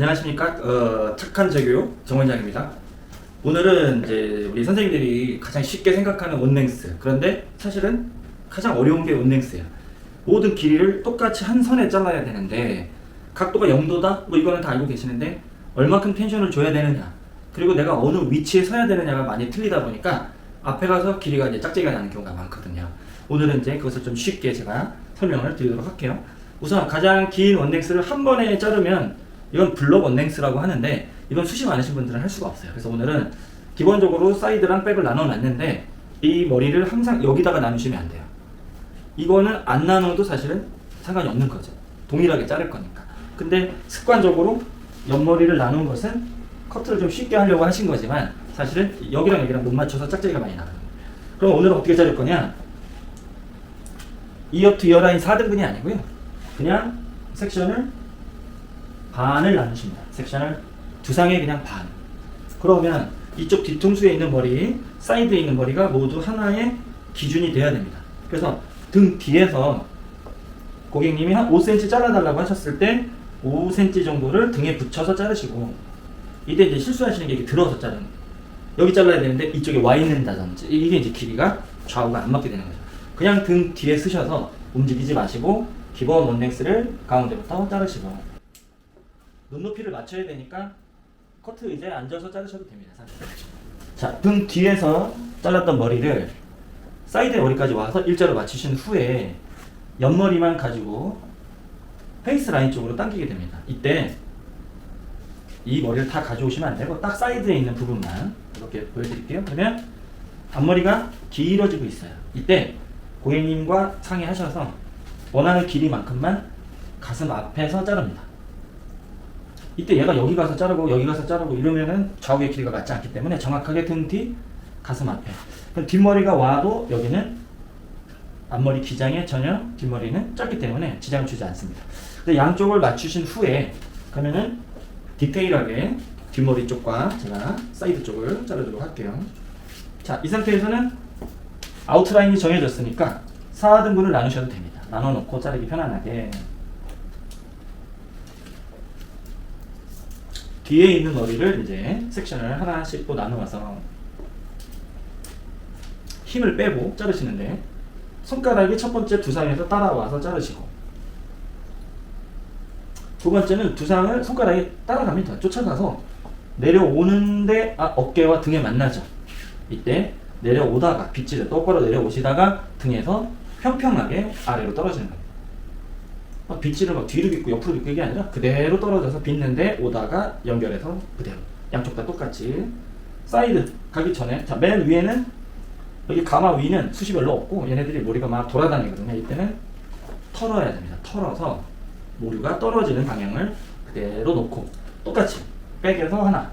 안녕하십니까? 착한 재교육 정원장입니다. 오늘은 이제 우리 선생님들이 가장 쉽게 생각하는 원랭스. 그런데 사실은 가장 어려운 게 원랭스야. 모든 길이를 똑같이 한 선에 잘라야 되는데 각도가 0도다? 뭐 이거는 다 알고 계시는데 얼마큼 텐션을 줘야 되느냐, 그리고 내가 어느 위치에 서야 되느냐가 많이 틀리다 보니까 앞에 가서 길이가 이제 짝짝이가 나는 경우가 많거든요. 오늘은 이제 그것을 좀 쉽게 제가 설명을 드리도록 할게요. 우선 가장 긴 원랭스를 한 번에 자르면 이건 블럭 원랭스라고 하는데 이건 수시 많으신 분들은 할 수가 없어요. 그래서 오늘은 기본적으로 사이드랑 백을 나눠 놨는데 이 머리를 항상 여기다가 나누시면 안 돼요. 이거는 안 나눠도 사실은 상관이 없는 거죠. 동일하게 자를 거니까. 근데 습관적으로 옆머리를 나눈 것은 커트를 좀 쉽게 하려고 하신 거지만 사실은 여기랑 여기랑 못 맞춰서 짝짝이가 많이 나가요. 그럼 오늘은 어떻게 자를 거냐? 이어 투 이어 라인 4등분이 아니고요. 그냥 섹션을 반을 나누십니다. 섹션을 두 상에 그냥 반. 그러면 이쪽 뒤통수에 있는 머리, 사이드에 있는 머리가 모두 하나의 기준이 돼야 됩니다. 그래서 등 뒤에서 고객님이 한 5cm 잘라달라고 하셨을 때 5cm 정도를 등에 붙여서 자르시고, 이때 이제 실수하시는 게 이렇게 들어서 자르는 거예요. 여기 잘라야 되는데 이쪽에 와 있는다든지, 이게 이제 길이가 좌우가 안 맞게 되는 거죠. 그냥 등 뒤에 쓰셔서 움직이지 마시고 기본 원랭스를 가운데부터 자르시고, 눈높이를 맞춰야 되니까 커트 의자에 앉아서 자르셔도 됩니다. 사실. 자, 등 뒤에서 잘랐던 머리를 사이드 머리까지 와서 일자로 맞추신 후에 옆머리만 가지고 페이스 라인 쪽으로 당기게 됩니다. 이때 이 머리를 다 가져오시면 안 되고 딱 사이드에 있는 부분만 이렇게 보여드릴게요. 그러면 앞머리가 길어지고 있어요. 이때 고객님과 상의하셔서 원하는 길이만큼만 가슴 앞에서 자릅니다. 이때 얘가 여기 가서 자르고 여기 가서 자르고 이러면은 좌우의 길이가 맞지 않기 때문에 정확하게 등 뒤, 가슴 앞에. 그럼 뒷머리가 와도 여기는 앞머리 기장에 전혀 뒷머리는 짧기 때문에 지장을 주지 않습니다. 근데 양쪽을 맞추신 후에 그러면은 디테일하게 뒷머리 쪽과 제가 사이드 쪽을 자르도록 할게요. 자, 이 상태에서는 아웃라인이 정해졌으니까 4등분을 나누셔도 됩니다. 나눠놓고 자르기 편안하게. 뒤에 있는 머리를 이제 섹션을 하나씩 또 나누어서 힘을 빼고 자르시는데, 손가락이 첫 번째 두상에서 따라와서 자르시고, 두 번째는 두상을 손가락이 따라갑니다. 쫓아가서 내려오는데 어깨와 등에 만나죠. 이때 내려오다가 빗질을 똑바로 내려오시다가 등에서 평평하게 아래로 떨어지는 겁니다. 빗질을 막 뒤로 빗고 옆으로 빗고 이게 아니라 그대로 떨어져서 빗는데 오다가 연결해서 그대로 양쪽 다 똑같이. 사이드 가기 전에, 자, 맨 위에는 여기 가마 위는 숱이 별로 없고 얘네들이 머리가 막 돌아다니거든요. 이때는 털어야 됩니다. 털어서 모류가 떨어지는 방향을 그대로 놓고 똑같이 백에서 하나,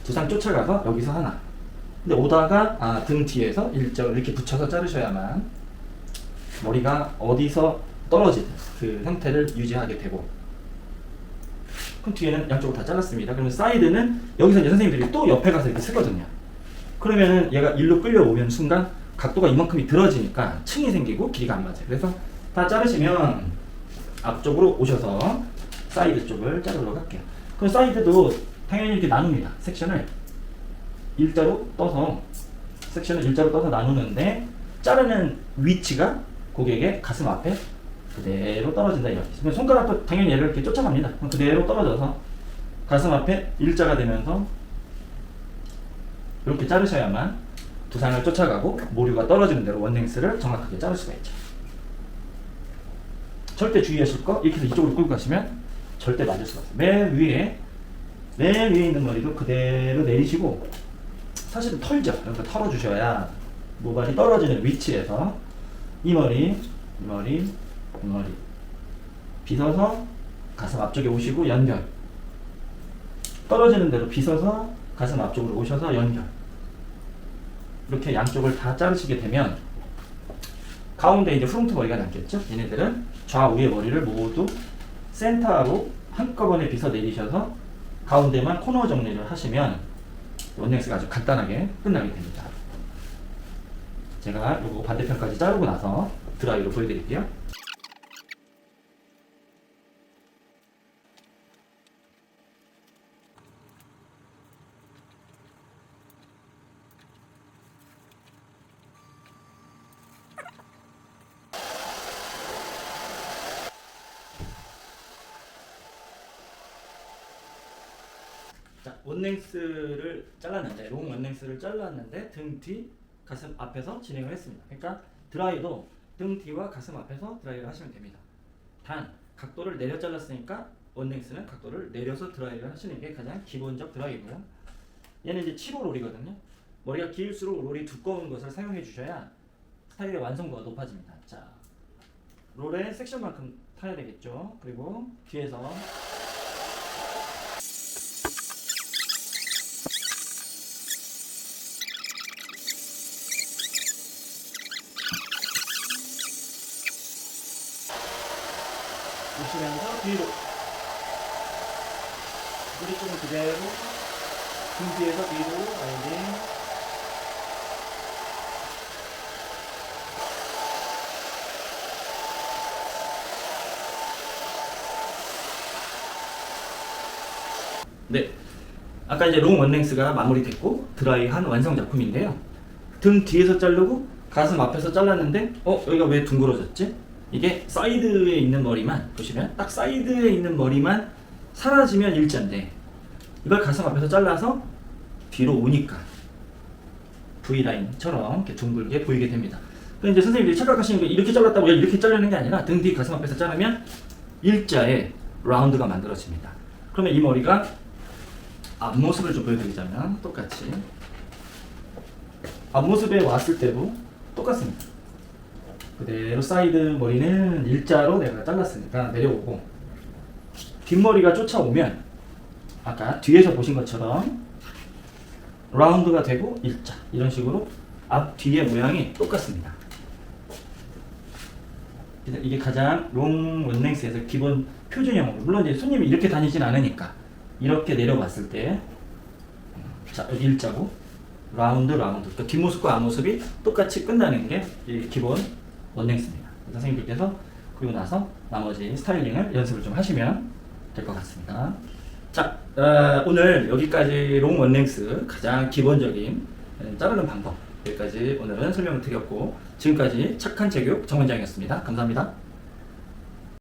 두상 쫓아가서 여기서 하나. 근데 오다가 등 뒤에서 일정을 이렇게 붙여서 자르셔야만 머리가 어디서 떨어지든 그 형태를 유지하게 되고. 그럼 뒤에는 양쪽을 다 잘랐습니다. 그러면 사이드는 여기서 이제 선생님들이 또 옆에 가서 이렇게 쓰거든요. 그러면은 얘가 일로 끌려오면 순간 각도가 이만큼이 들어지니까 층이 생기고 길이가 안 맞아요. 그래서 다 자르시면 앞쪽으로 오셔서 사이드 쪽을 자르도록 할게요. 그럼 사이드도 당연히 이렇게 나눕니다. 섹션을 일자로 떠서 나누는데 자르는 위치가 고객의 가슴 앞에 그대로 떨어진다 이렇게. 손가락도 당연히 얘를 이렇게 쫓아갑니다. 그대로 떨어져서 가슴 앞에 일자가 되면서 이렇게 자르셔야만 두상을 쫓아가고 모류가 떨어지는 대로 원랭스를 정확하게 자를 수가 있죠. 절대 주의하실 거, 이렇게 해서 이쪽으로 끌고 가시면 절대 맞을 수가 없어요. 맨 위에 있는 머리도 그대로 내리시고, 사실은 털죠. 이렇게 털어주셔야 모발이 떨어지는 위치에서 이 머리 빗어서 가슴 앞쪽에 오시고 연결, 떨어지는 대로 빗어서 가슴 앞쪽으로 오셔서 연결. 이렇게 양쪽을 다 자르시게 되면 가운데 이제 프론트 머리가 남겠죠. 얘네들은 좌우의 머리를 모두 센터로 한꺼번에 빗어 내리셔서 가운데만 코너 정리를 하시면 원랭스가 아주 간단하게 끝나게 됩니다. 제가 이거 반대편까지 자르고 나서 드라이로 보여드릴게요. 원랭스를 잘랐는데 롱 원랭스를 잘랐는데 등 뒤 가슴 앞에서 진행을 했습니다. 그러니까 드라이도 등 뒤와 가슴 앞에서 드라이를 하시면 됩니다. 단 각도를 내려 잘랐으니까 원랭스는 각도를 내려서 드라이를 하시는 게 가장 기본적 드라이고, 얘는 이제 7호 롤이거든요. 머리가 길수록 롤이 두꺼운 것을 사용해 주셔야 스타일의 완성도가 높아집니다. 자, 롤의 섹션만큼 타야 되겠죠. 그리고 뒤에서 보시면서 뒤로 머리 쪽은 그대로 등 뒤에서 뒤로 라이딩. 네, 아까 이제 롱 원랭스가 마무리됐고 드라이한 완성 작품인데요. 등 뒤에서 자르고 가슴 앞에서 잘랐는데 여기가 왜 둥그러졌지? 이게 사이드에 있는 머리만 보시면 딱 사이드에 있는 머리만 사라지면 일자인데 이걸 가슴 앞에서 잘라서 뒤로 오니까 V라인처럼 이렇게 둥글게 보이게 됩니다. 그런데 이제 선생님들이 착각하시는 게 이렇게 잘랐다고 이렇게 자르는 게 아니라 등 뒤 가슴 앞에서 자르면 일자의 라운드가 만들어집니다. 그러면 이 머리가 앞모습을 좀 보여드리자면 똑같이 앞모습에 왔을 때도 똑같습니다. 그대로 사이드 머리는 일자로 내가 잘랐으니까 내려오고, 뒷머리가 쫓아오면 아까 뒤에서 보신 것처럼 라운드가 되고 일자, 이런 식으로 앞 뒤의 모양이 똑같습니다. 이게 가장 롱 원랭스에서 기본 표준형으로, 물론 이제 손님이 이렇게 다니진 않으니까 이렇게 내려봤을 때 자, 여기 일자고 라운드 그러니까 뒷모습과 앞모습이 똑같이 끝나는 게 기본 원랭스입니다. 선생님들께서 그리고 나서 나머지 스타일링을 연습을 좀 하시면 될 것 같습니다. 자, 오늘 여기까지 롱 원랭스 가장 기본적인 자르는 방법, 여기까지 오늘은 설명을 드렸고, 지금까지 착한 체육 정원장이었습니다. 감사합니다.